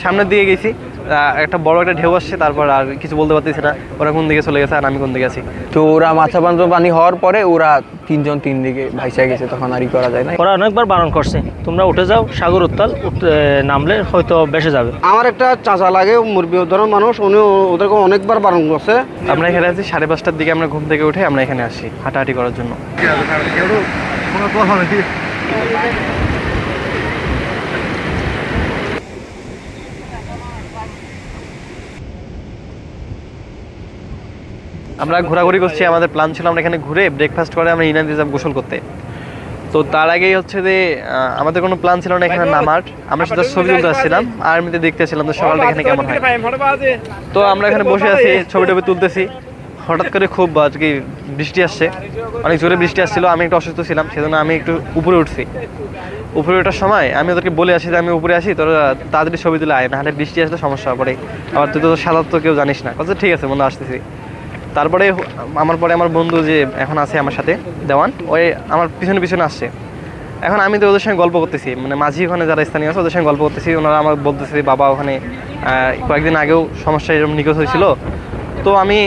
সামনের দিকে গেছি, একটা বড় একটা ঢেউ আসছে, তারপর আর কিছু বলতে পারতেছি না ওরা কোন দিকে চলে গেছে আর আমি কোন দিকে আছি। তো ওরা মাথা পানি হওয়ার পরে ওরা তিনজন তিন দিকে ভাইসা গেছে, তখন আর করা যায় না। ওরা অনেকবার বারণ করছে তোমরা উঠে যাও, সাগর উত্তাল নামলে হয়তো বেসে যাবে। আমার একটা চাচা লাগে মুরব্বী ধরনের মানুষ, উনি ওদেরকে অনেকবার বারণ করছে। আমরা এখানে আছি 5:30টার দিকে, আমরা ঘুম থেকে উঠে আমরা এখানে আসি হাঁটাহাঁটি করার জন্য। আমরা ঘোরাঘুরি করছি, আমাদের প্ল্যান ছিল আমরা এখানে ঘুরে ব্রেকফাস্ট করে আমরা ইনানি যাব গোসল করতে। তো তার আগেই হচ্ছে যে আমাদের কোনো প্ল্যান ছিল না এখানে নামার, আমরা শুধু ছবি তুলতে আসছিলাম আর এমনিতে দেখতেছিলাম তো সকালটা এখানে কেমন হয়। তো আমরা এখানে বসে আছি, ছবি টবি তুলতেছি, হঠাৎ করে খুব আর কি বৃষ্টি আসছে, অনেক জোরে বৃষ্টি আসছিল। আমি একটু অসুস্থ ছিলাম, সেজন্য আমি একটু উপরে উঠছি। উপরে ওঠার সময় আমি ওদেরকে বলে আসি যে আমি উপরে আসি, তোরা তাড়াতাড়ি ছবি তুলে আয়, না হলে বৃষ্টি আসলে সমস্যা পড়ে, আবার তুই তো সাধারণত কেউ জানিস না। কথা ঠিক আছে বন্ধু, আসতেছি। তারপরে আমার বন্ধু যে এখন আছে আমার সাথে দেওয়ান, ওই আমার পিছনে পিছনে আসছে। এখন আমি তো ওদের সঙ্গে গল্প করতেছি, মানে মাঝি ওখানে যারা স্থানীয় আছে ওদের সঙ্গে গল্প করতেছি। ওনারা আমার বলতেছে বাবা ওখানে কয়েকদিন আগেও সমস্যা এরকম নিখোঁজ হয়েছিল। তো আমি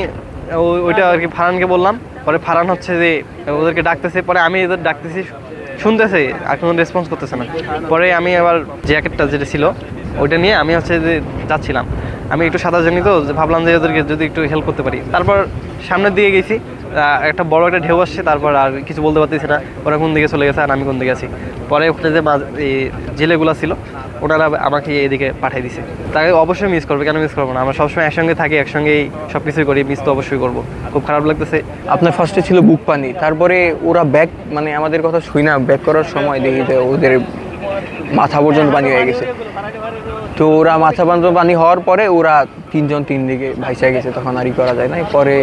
ওইটা আর কি ফারহানকে বললাম, পরে ফারহান হচ্ছে যে ওদেরকে ডাকতেছে, পরে আমি এদের ডাকতেছি শুনতেছে আর কোনো রেসপন্স করতেছে না। পরে আমি আবার জ্যাকেটটা যেটা ছিল ওইটা নিয়ে আমি হচ্ছে যে যাচ্ছিলাম, আমি একটু সাঁতার জানি তো ভাবলাম যে ওদেরকে যদি একটু হেল্প করতে পারি। তারপর সামনের দিকে গেছি, একটা বড় একটা ঢেউ আসছে, তারপর আর কিছু বলতে পারতেছি না ওরা কোন দিকে চলে গেছে আর আমি কোন দিকে আছি। পরে ওখানে যে জেলেগুলো ছিল ওনারা আমাকে এদিকে পাঠিয়ে দিছে। তাকে অবশ্যই মিস করবে, কেন মিস করবো না, আমরা সবসময় একসঙ্গে থাকি, একসঙ্গেই সব কিছুই করি, মিস তো অবশ্যই করবো। খুব খারাপ লাগতেছে। আপনার ফার্স্টে ছিল বুক পানি, তারপরে ওরা ব্যাক মানে আমাদের কথা শুই না, ব্যাক করার সময় দেখি যে ওদের মাথা পর্যন্ত পানি হয়ে গেছে। তো ওরা মাথা পর্যন্ত পানি হওয়ার পরে ওরা তিনজন তিন দিকে ভাইসা গেছে, তখন আর করা যায় না। পরে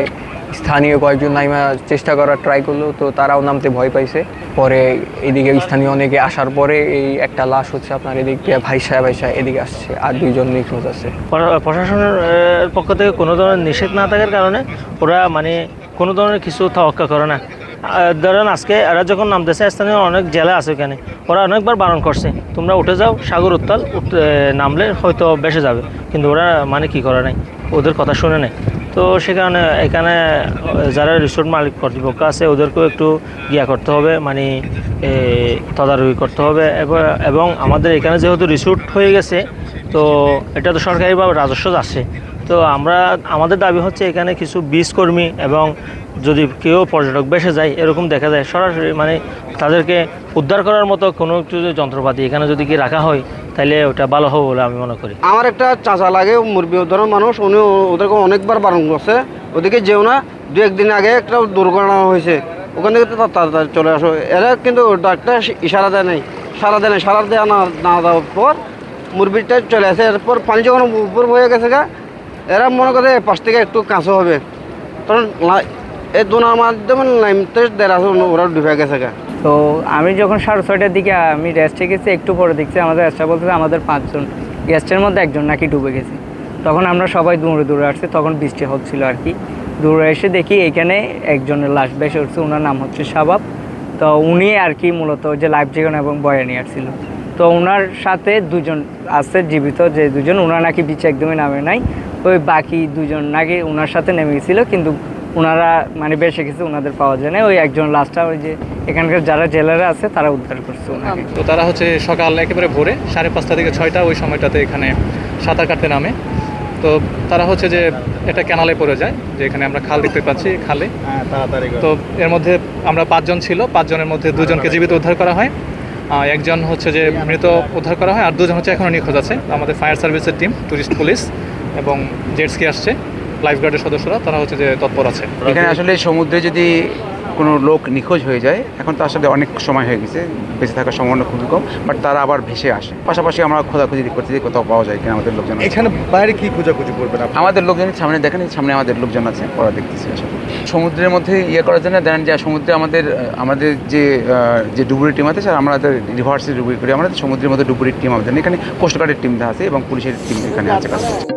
স্থানীয় কয়েকজন নাইমা চেষ্টা করার ট্রাই করলো, তো তারাও নামতে ভয় পাইছে। পরে এদিকে স্থানীয় অনেকে আসার পরে এই একটা লাশ হচ্ছে আপনার এদিকে ভাইসা এদিকে আসছে, আর দুইজন নিখোঁজ আছে। প্রশাসনের পক্ষ থেকে কোনো ধরনের নিষেধ না থাকার কারণে ওরা মানে কোনো ধরনের কিছু তোয়াক্কা করে না। ধরেন আজকে এরা যখন নামতেছে, স্থানীয় অনেক জেলা আছে ওখানে, ওরা অনেকবার বারণ করছে তোমরা উঠে যাও, সাগর উত্তাল নামলে হয়তো বেসে যাবে, কিন্তু ওরা মানে কি করে নাই, ওদের কথা শুনে নেয়। তো সে কারণে এখানে যারা রিসোর্ট মালিক কর্তৃপক্ষ আছে ওদেরকেও একটু গিয়া করতে হবে, মানে তদারকি করতে হবে। এবং আমাদের এখানে যেহেতু রিসোর্ট হয়ে গেছে, তো এটা তো সরকারিভাবে রাজস্ব যাচ্ছে। তো আমাদের দাবি হচ্ছে এখানে কিছু বীজ কর্মী এবং যদি কেউ পর্যটক বেসে যায় এরকম দেখা যায়, সরাসরি মানে তাদেরকে উদ্ধার করার মতো কোনো একটু যন্ত্রপাতি এখানে যদি কি রাখা হয় তাহলে ওটা ভালো হবে বলে আমি মনে করি। আমার একটা চাচা লাগে মুরব্বী ধরনের মানুষ, উনি ওদেরকে অনেকবার বারণ করছে ওদিকে যেও না, 2-1 দিন আগে একটা দুর্ঘটনা হয়েছে, ওখান থেকে তাড়াতাড়ি চলে আসো। এরা কিন্তু একটা ইশারা দেয় নাই, সারা দেয় না দেওয়ার পর মুরব্বীটা চলে আসে। এরপর পানি যখন উপর হয়ে গেছে এরা মনে করে পাশ থেকে একটু কাছে হবে, তখন এই দোনার মাধ্যমে নামতে ওরা ডুবে গেছে। তো আমি যখন 6:30টার দিকে আমি রেস্টে গেছি, একটু পরে দেখছি আমাদের রেস্টটা বলতেছে আমাদের 5 জন গেস্টের মধ্যে একজন নাকি ডুবে গেছে। তখন আমরা সবাই দৌড়ে আসছি, তখন বৃষ্টি হচ্ছিল আর কি। দৌড়ে এসে দেখি এখানে একজনের লাশ ভেসে উঠছে, ওনার নাম হচ্ছে শাবাব। তো উনি আর কি মূলত যে লাইফ জ্যাকেট এবং বয়ানি আসছিল। তো ওনার সাথে 2জন আছে জীবিত, যে 2জন ওনার নাকি বিচে একদমই নামে নাই, ওই বাকি 2জন নাকি ওনার সাথে নেমে গেছিলো, কিন্তু ওনারা মানে বেসে গেছে, ওনাদের পাওয়া যায় না। ওই একজন লাস্টটা ওই যে এখানকার যারা জেলারা আছে তারা উদ্ধার করছে ওনাকে। তো তারা হচ্ছে সকাল একেবারে ভোরে 5:30 থেকে 6টা ওই সময়টাতে এখানে সাঁতার কাটতে নামে। তো তারা হচ্ছে যে এটা ক্যানালে পড়ে যায়, যে এখানে আমরা খাল দেখতে পাচ্ছি, খালে। তো এর মধ্যে আমরা 5 জন ছিল, 5 জনের মধ্যে 2জনকে জীবিত উদ্ধার করা হয়, একজন হচ্ছে যে মৃত উদ্ধার করা হয়, আর 2জন হচ্ছে এখনও নিখোঁজ আছে। আমাদের ফায়ার সার্ভিসের টিম, টুরিস্ট পুলিশ এবং জেটস্কি আসছে, লাইফগার্ডের সদস্যরা, তারা হচ্ছে যে তৎপর আছে। এখানে আসলে সমুদ্রে যদি কোনো লোক নিখোঁজ হয়ে যায়, এখন তো আসলে অনেক সময় হয়ে গেছে, বেঁচে থাকার সম্ভাবনা খুবই কম, বাট তারা আবার ভেসে আসে। পাশাপাশি আমরা খোঁজাখুঁজি করতে যে কোথাও পাওয়া যায় কিনা আমাদের লোকজন। এখানে বাইরে কি খোঁজাখুঁজি করবেন? আমাদের লোকজনের সামনে দেখেন, সামনে আমাদের লোকজন আছে, ওরা দেখতেছি আসলে সমুদ্রের মধ্যে করার জন্য। দেখেন যে সমুদ্রে আমাদের যে ডুবুরি টিম আছে, স্যার আমাদের রিভার্সে ডুবুরি করি, আমাদের সমুদ্রের মধ্যে ডুবুরির টিম আমাদের এখানে, কোস্টগার্ডের টিম আছে এবং পুলিশের টিম এখানে আছে কাজ করছে।